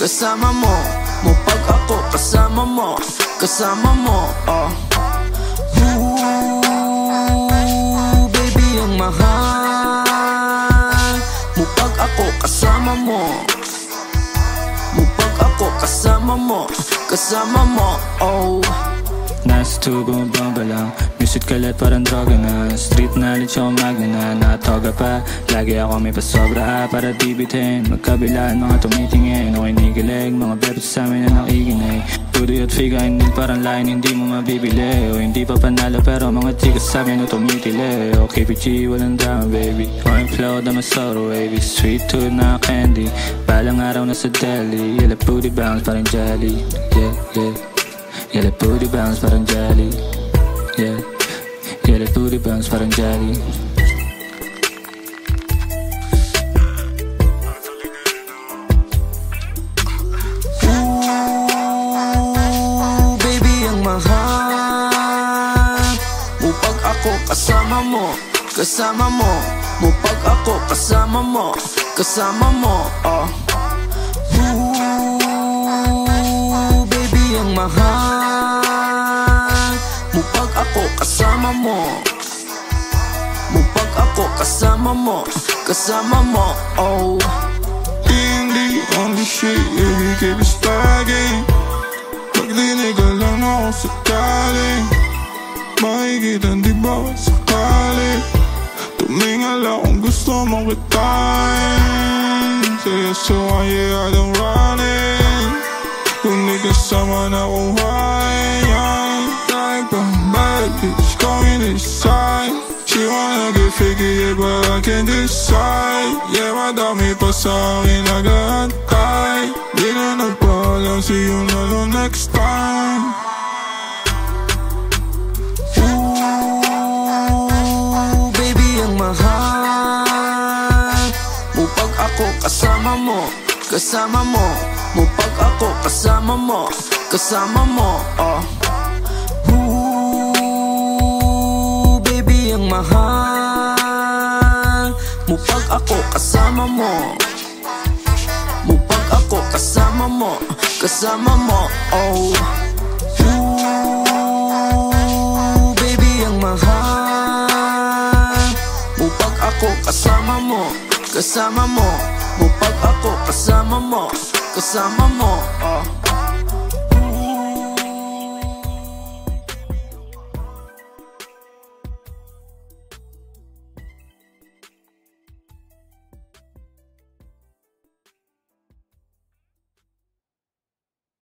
kasama mo. Mupag ako kasama mo, kasama mo, baby ang mahal. Mupag ako kasama mo. Mupag ako kasama mo, kasama mo, Nasa tubo bumaba lang, music kalat parang droga na. Street knowledge ako magna na, natoga pa. Lagi ako may pasobra para di bitin. Magkabilaan mga tumitingin o kinikilig, mga bebet sa amin na nakikinig. Pudoy at figa, hindi parang line, hindi mo mabibili. O hindi pa panalo pero mga chicas sa amin na tumitili. O KPG, walang drama baby. O yung flow, dama sorrow wavy. Sweet tooth na candy, balang araw na sa deli. Yellow booty bounce parang jelly, yeah, yeah. Yellow booty bounce parang jelly, yeah. Yellow booty bounce parang jelly. Baby ang mahal. Mupag ako kasama mo, kasama mo. Mupag ako kasama mo, kasama mo, baby ang mahal. Mupag ako kasama mo. Mupag ako kasama mo, kasama mo, Hindi on the shit, yeah, we keep it stacking. Magdinig ka lang ako sakaling makikita di ba sakali. Tumingala kung gusto mong kitain. Say yes so yeah, I don't run it. Kung di kasama na kung hayan. Like a bad bitch going inside. She wanna get freaky, yeah, but I can't decide. Yeah, madami pa sa akin nag-aantay. Di na nagpaalam, see you na lang next time. Baby ang mahal. Mupag ako kasama mo, kasama mo. Mupag ako kasama mo, kasama mo, baby ang mahal. Mupag ako kasama mo. Mupag ako kasama mo, kasama mo, baby ang mahal. Mupag ako kasama mo, kasama mo. Mupag ako kasama mo, kasama mo,